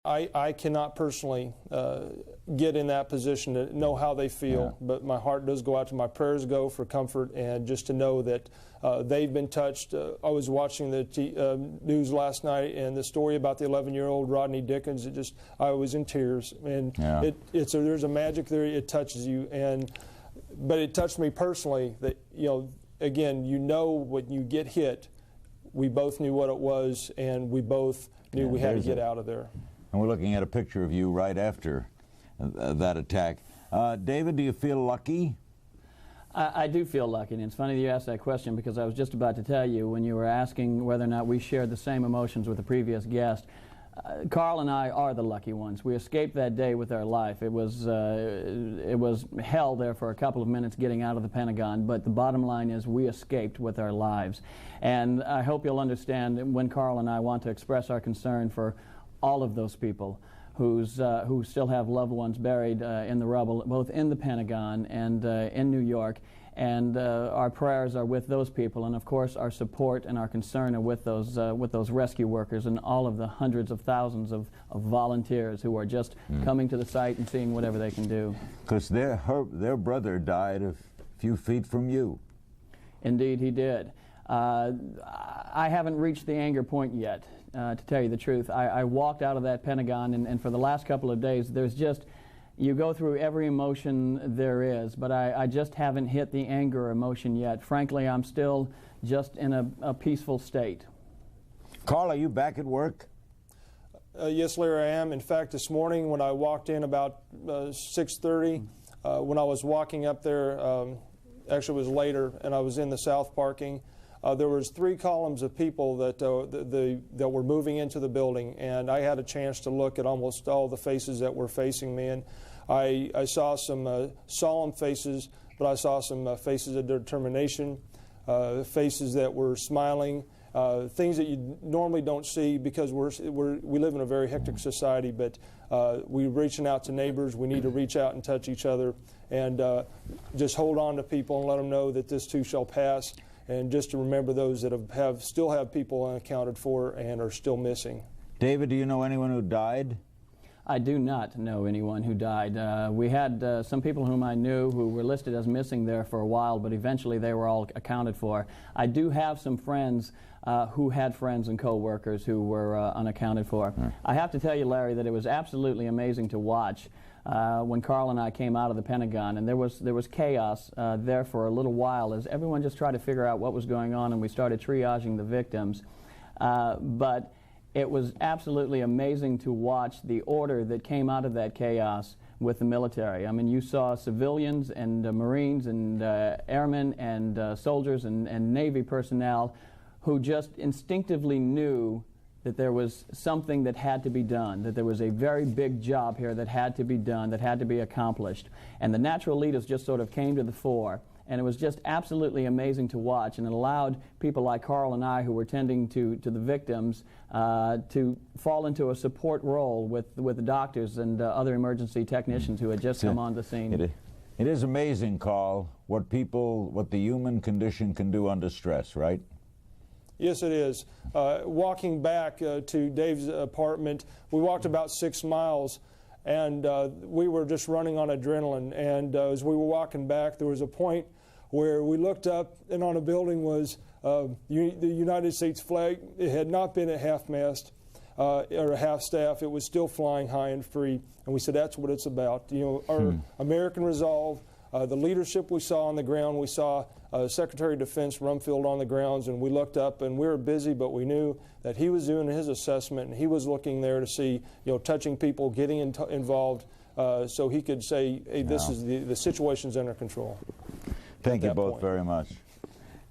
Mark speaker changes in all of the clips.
Speaker 1: I cannot personally get in that position to know how they feel, but my heart does go out to, my prayers go for comfort and just to know that they've been touched. I was watching the news last night, and the story about the 11-year-old Rodney Dickens, I was in tears. And there's a magic there, it touches you. But it touched me personally that, again, when you get hit, we both knew what it was, and we both knew we had to get out of there.
Speaker 2: And we're looking at a picture of you right after that attack. David, do you feel lucky?
Speaker 3: I do feel lucky, and it's funny that you asked that question, because I was just about to tell you when you were asking whether or not we shared the same emotions with the previous guest. Carl and I are the lucky ones. We escaped that day with our life. It was hell there for a couple of minutes getting out of the Pentagon, but the bottom line is we escaped with our lives. And I hope you'll understand when Carl and I want to express our concern for all of those people who still have loved ones buried in the rubble, both in the Pentagon and in New York. And our prayers are with those people, and of course our support and our concern are with those rescue workers and all of the hundreds of thousands of volunteers who are just coming to the site and seeing whatever they can do.
Speaker 2: Because their brother died a few feet from you.
Speaker 3: Indeed, he did. I haven't reached the anger point yet, to tell you the truth. I walked out of that Pentagon, and for the last couple of days, you go through every emotion there is, but I just haven't hit the anger emotion yet. Frankly, I'm still just in a peaceful state.
Speaker 2: Carl, are you back at work?
Speaker 1: Yes, Larry, I am. In fact, this morning when I walked in about 6:30, when I was walking up there, actually it was later, and I was in the south parking, there was 3 columns of people that were moving into the building, and I had a chance to look at almost all the faces that were facing me. And I saw some solemn faces, but I saw some faces of determination, faces that were smiling, things that you normally don't see because we live in a very hectic society, but we're reaching out to neighbors. We need to reach out and touch each other and just hold on to people and let them know that this too shall pass, and just to remember those that still have people unaccounted for and are still missing.
Speaker 2: David, do you know anyone who died?
Speaker 3: I do not know anyone who died. We had some people whom I knew who were listed as missing there for a while, but eventually they were all accounted for. I do have some friends who had friends and co-workers who were unaccounted for. I have to tell you, Larry, that it was absolutely amazing to watch when Carl and I came out of the Pentagon, and there was chaos there for a little while as everyone just tried to figure out what was going on, and we started triaging the victims. But it was absolutely amazing to watch the order that came out of that chaos with the military. I mean, you saw civilians and Marines and airmen and soldiers and Navy personnel who just instinctively knew that there was something that had to be done, that there was a very big job here that had to be done, that had to be accomplished. And the natural leaders just sort of came to the fore. And it was just absolutely amazing to watch, and it allowed people like Carl and I, who were tending to the victims, to fall into a support role with the doctors and other emergency technicians who had just come on the scene.
Speaker 2: It is amazing, Carl, what the human condition can do under stress, right?
Speaker 1: Yes, it is. Walking back to Dave's apartment, we walked about 6 miles, and we were just running on adrenaline. And as we were walking back, there was a point where we looked up, and on a building was the United States flag. It had not been at half-mast or half-staff. It was still flying high and free. And we said, that's what it's about. Our American resolve, the leadership we saw on the ground. We saw Secretary of Defense Rumfield on the grounds, and we looked up, and we were busy, but we knew that he was doing his assessment, and he was looking there to see, touching people, getting involved, so he could say, hey, this is the situation's under control.
Speaker 2: Thank you both very much.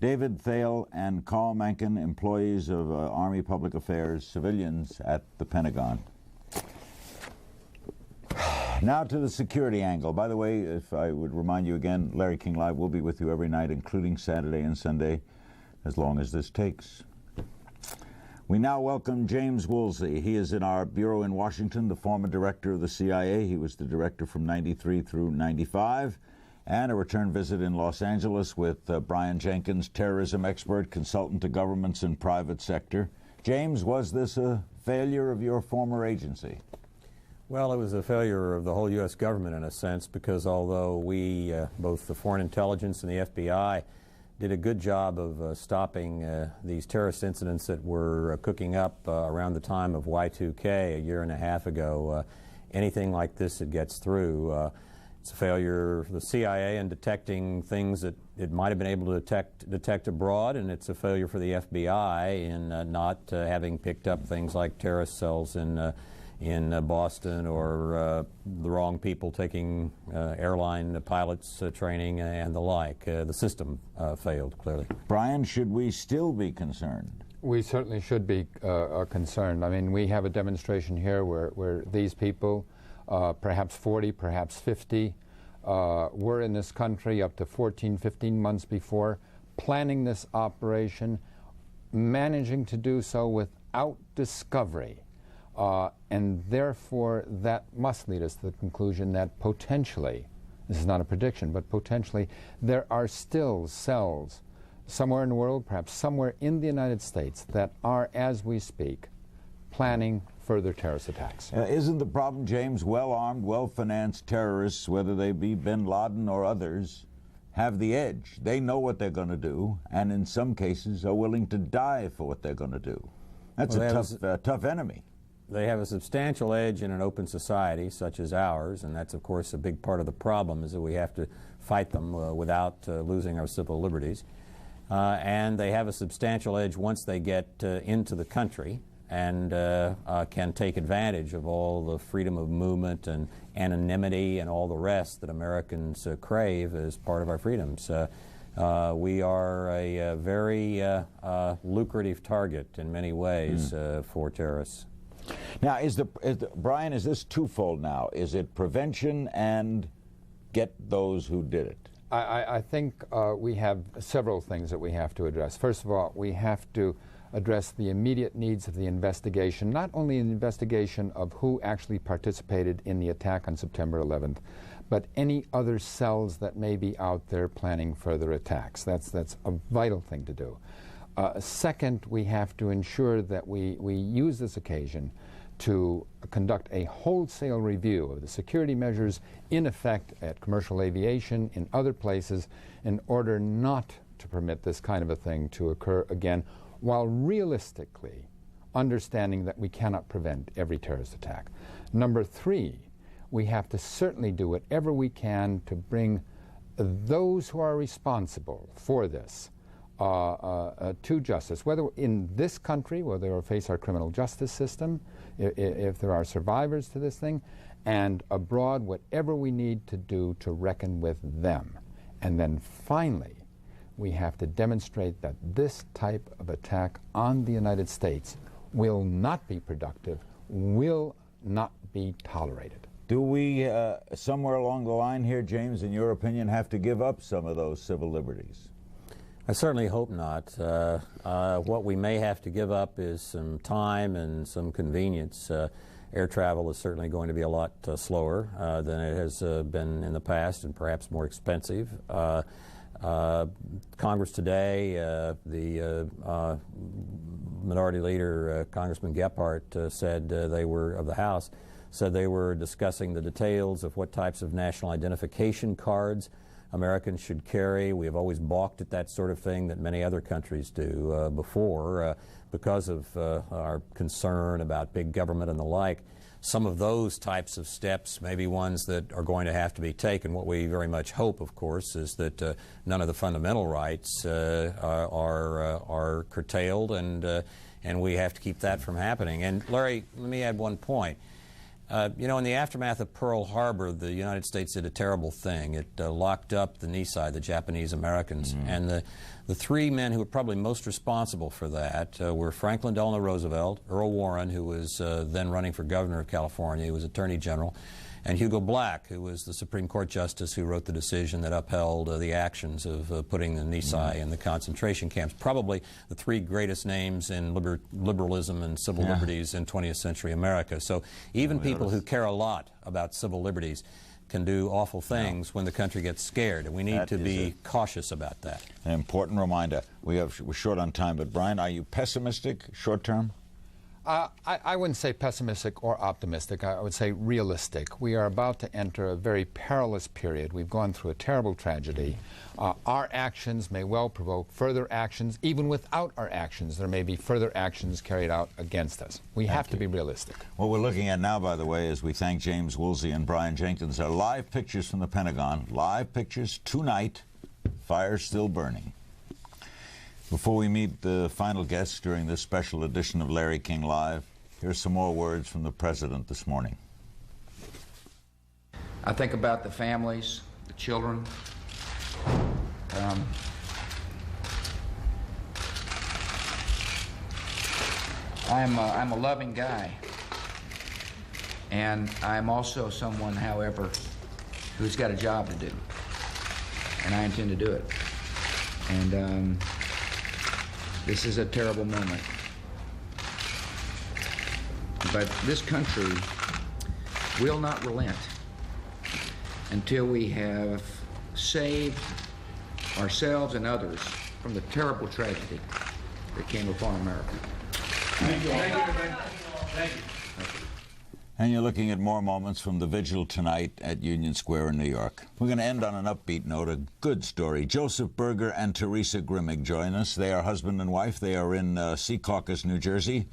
Speaker 2: David Thale and Carl Mencken, employees of Army Public Affairs, civilians at the Pentagon. Now to the security angle. By the way, if I would remind you again, Larry King Live will be with you every night, including Saturday and Sunday, as long as this takes. We now welcome James Woolsey. He is in our bureau in Washington, the former director of the CIA. He was the director from '93 through '95. And a return visit in Los Angeles with Brian Jenkins, terrorism expert, consultant to governments and private sector. James, was this a failure of your former agency?
Speaker 4: Well, it was a failure of the whole U.S. government in a sense, because although we, both the Foreign Intelligence and the FBI, did a good job of stopping these terrorist incidents that were cooking up around the time of Y2K a year and a half ago, anything like this that gets through, it's a failure of the CIA in detecting things that it might have been able to detect abroad, and it's a failure for the FBI in not having picked up things like terrorist cells in Boston, or the wrong people taking airline pilots training and the like. The system failed, clearly.
Speaker 2: Brian, should we still be concerned?
Speaker 5: We certainly should be concerned. I mean, we have a demonstration here where these people, perhaps 40, perhaps 50, were in this country up to 14, 15 months before, planning this operation, managing to do so without discovery. And therefore, that must lead us to the conclusion that potentially, this is not a prediction, but potentially, there are still cells somewhere in the world, perhaps somewhere in the United States, that are, as we speak, planning further terrorist attacks.
Speaker 2: Isn't the problem, James, well-armed, well-financed terrorists, whether they be bin Laden or others, have the edge? They know what they're going to do, and in some cases are willing to die for what they're going to do. That's a tough enemy.
Speaker 4: They have a substantial edge in an open society such as ours, and that's, of course, a big part of the problem, is that we have to fight them without losing our civil liberties. And they have a substantial edge once they get into the country, and can take advantage of all the freedom of movement and anonymity and all the rest that Americans crave as part of our freedoms. We are a very lucrative target in many ways for terrorists.
Speaker 2: Now, Brian, is this twofold now? Is it prevention and get those who did it?
Speaker 5: I think we have several things that we have to address. First of all, we have to address the immediate needs of the investigation, not only an investigation of who actually participated in the attack on September 11th, but any other cells that may be out there planning further attacks. That's a vital thing to do. Second, we have to ensure that we use this occasion to conduct a wholesale review of the security measures in effect at commercial aviation, in other places, in order not to permit this kind of a thing to occur again, while realistically understanding that we cannot prevent every terrorist attack. Number three, we have to certainly do whatever we can to bring those who are responsible for this to justice, whether in this country, where they will face our criminal justice system, if there are survivors to this thing, and abroad, whatever we need to do to reckon with them. And then finally, we have to demonstrate that this type of attack on the United States will not be productive, will not be tolerated.
Speaker 2: Do we, somewhere along the line here, James, in your opinion, have to give up some of those civil liberties?
Speaker 4: I certainly hope not. What we may have to give up is some time and some convenience. Air travel is certainly going to be a lot slower than it has been in the past, and perhaps more expensive. Congress today, the Minority Leader, Congressman Gephardt, said they were, of the House, said they were discussing the details of what types of national identification cards Americans should carry. We have always balked at that sort of thing that many other countries do before because of our concern about big government and the like. Some of those types of steps may be ones that are going to have to be taken. What we very much hope, of course, is that none of the fundamental rights are curtailed, and we have to keep that from happening. And Larry, let me add one point. You know, in the aftermath of Pearl Harbor, the United States did a terrible thing. It locked up the Nisei, the Japanese Americans. And the three men who were probably most responsible for that were Franklin Delano Roosevelt, Earl Warren, who was then running for governor of California, who was Attorney General, and Hugo Black, who was the Supreme Court Justice who wrote the decision that upheld the actions of putting the Nisei in the concentration camps. Probably the three greatest names in liberalism and civil liberties in 20th century America. So even people who care a lot about civil liberties can do awful things when the country gets scared, and we need to be cautious about that.
Speaker 2: An important reminder. We're short on time, but Brian, are you pessimistic short term?
Speaker 5: I wouldn't say pessimistic or optimistic. I would say realistic. We are about to enter a very perilous period. We've gone through a terrible tragedy. Our actions may well provoke further actions. Even without our actions, there may be further actions carried out against us. We have to be realistic.
Speaker 2: What we're looking at now, by the way, as we thank James Woolsey and Brian Jenkins, are live pictures from the Pentagon. Live pictures tonight. Fire still burning. Before we meet the final guests during this special edition of Larry King Live, here's some more words from the President this morning.
Speaker 6: I think about the families, the children. I'm a loving guy. And I'm also someone, however, who's got a job to do. And I intend to do it. And this is a terrible moment. But this country will not relent until we have saved ourselves and others from the terrible tragedy that came upon America.
Speaker 2: Thank you. Thank you. And you're looking at more moments from the vigil tonight at Union Square in New York. We're going to end on an upbeat note, a good story. Joseph Berger and Teresa Grimmig join us. They are husband and wife. They are in Secaucus, New Jersey.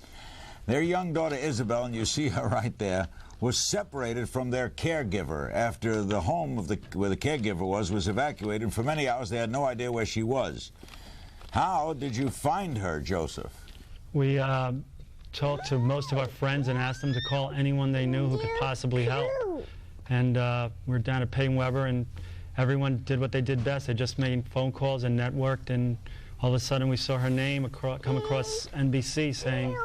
Speaker 2: Their young daughter, Isabel, and you see her right there, was separated from their caregiver after the home of where the caregiver was evacuated. For many hours, they had no idea where she was. How did you find her, Joseph?
Speaker 7: We talked to most of our friends and asked them to call anyone they knew who could possibly help. And we're down at Payne-Weber, and everyone did what they did best. They just made phone calls and networked, and all of a sudden we saw her name come across NBC saying,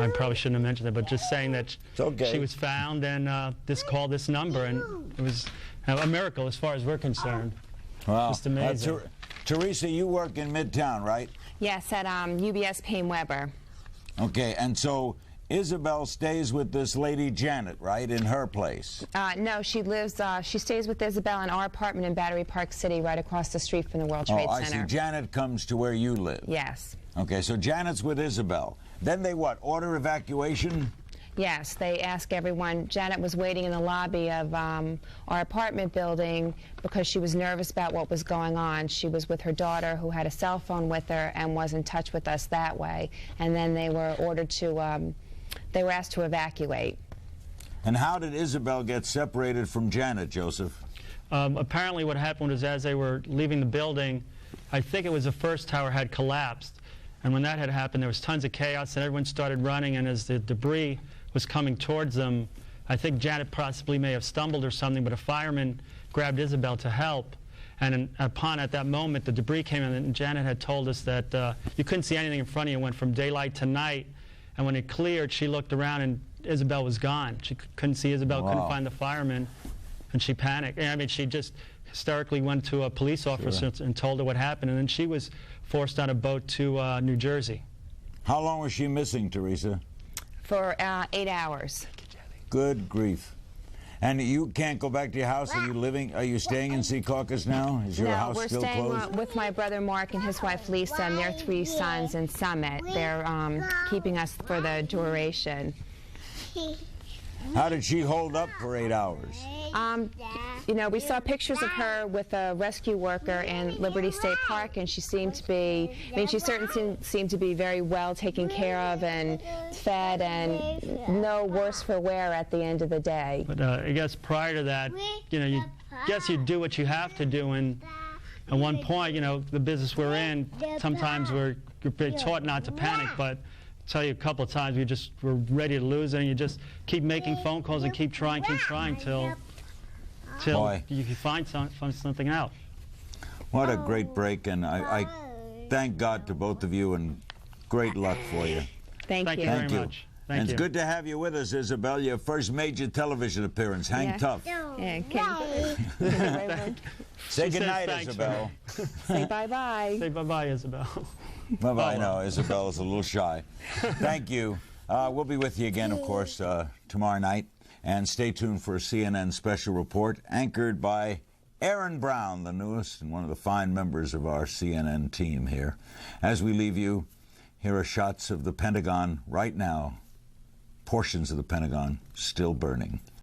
Speaker 7: I probably shouldn't have mentioned it, but just saying that she was found, and called this number, and it was a miracle as far as we're concerned.
Speaker 2: Wow.
Speaker 7: Just amazing.
Speaker 2: Teresa, you work in Midtown, right?
Speaker 8: Yes, at UBS Payne-Weber.
Speaker 2: Okay, and so Isabel stays with this lady Janet, right, in her place?
Speaker 8: No, she stays with Isabel in our apartment in Battery Park City, right across the street from the World Trade Center.
Speaker 2: I see. Janet comes to where you live.
Speaker 8: Yes.
Speaker 2: Okay, so Janet's with Isabel. Then they what, order evacuation?
Speaker 8: Yes, they ask everyone. Janet was waiting in the lobby of our apartment building because she was nervous about what was going on. She was with her daughter, who had a cell phone with her and was in touch with us that way. And then they were ordered to, they were asked to evacuate.
Speaker 2: And how did Isabel get separated from Janet, Joseph?
Speaker 7: Apparently what happened was as they were leaving the building, I think it was the first tower had collapsed. And when that had happened, there was tons of chaos, and everyone started running, and as the debris was coming towards them, I think Janet possibly may have stumbled or something, but a fireman grabbed Isabel to help. And at that moment, the debris came in, and Janet had told us that you couldn't see anything in front of you. It went from daylight to night. And when it cleared, she looked around, and Isabel was gone. She couldn't see Isabel, couldn't find the fireman, and she panicked. I mean, she just hysterically went to a police officer and told her what happened, and then she was forced on a boat to New Jersey.
Speaker 2: How long was she missing, Teresa?
Speaker 8: For 8 hours.
Speaker 2: Good grief. And you can't go back to your house? Are you staying in Secaucus now? Is your house still closed?
Speaker 8: No, we're staying with my brother Mark and his wife Lisa and their 3 sons in Summit. They're keeping us for the duration.
Speaker 2: How did she hold up for 8 hours?
Speaker 8: You know, we saw pictures of her with a rescue worker in Liberty State Park, and she seemed to be, I mean, she certainly seemed to be very well taken care of and fed, and no worse for wear at the end of the day.
Speaker 7: But I guess prior to that, you know, you do what you have to do, and at one point, you know, the business we're in, sometimes you're taught not to panic, but I'll tell you a couple of times we're ready to lose it, and you just keep making phone calls and keep trying till you find something out.
Speaker 2: What a great break, and I thank God to both of you, and great luck for you.
Speaker 8: Thank you
Speaker 7: very much. Thank
Speaker 2: and
Speaker 7: you.
Speaker 2: It's good to have you with us, Isabel. Your first major television appearance. Hang tough.
Speaker 8: Yeah,
Speaker 2: Say
Speaker 7: She
Speaker 2: goodnight,
Speaker 7: says thanks,
Speaker 2: Isabel.
Speaker 8: Say bye-bye.
Speaker 7: Say bye-bye, Isabel.
Speaker 2: Bye-bye. No, Isabel is a little shy. Thank you. We'll be with you again, of course, tomorrow night. And stay tuned for a CNN special report anchored by Aaron Brown, the newest and one of the fine members of our CNN team here. As we leave you, here are shots of the Pentagon right now portions of the Pentagon still burning.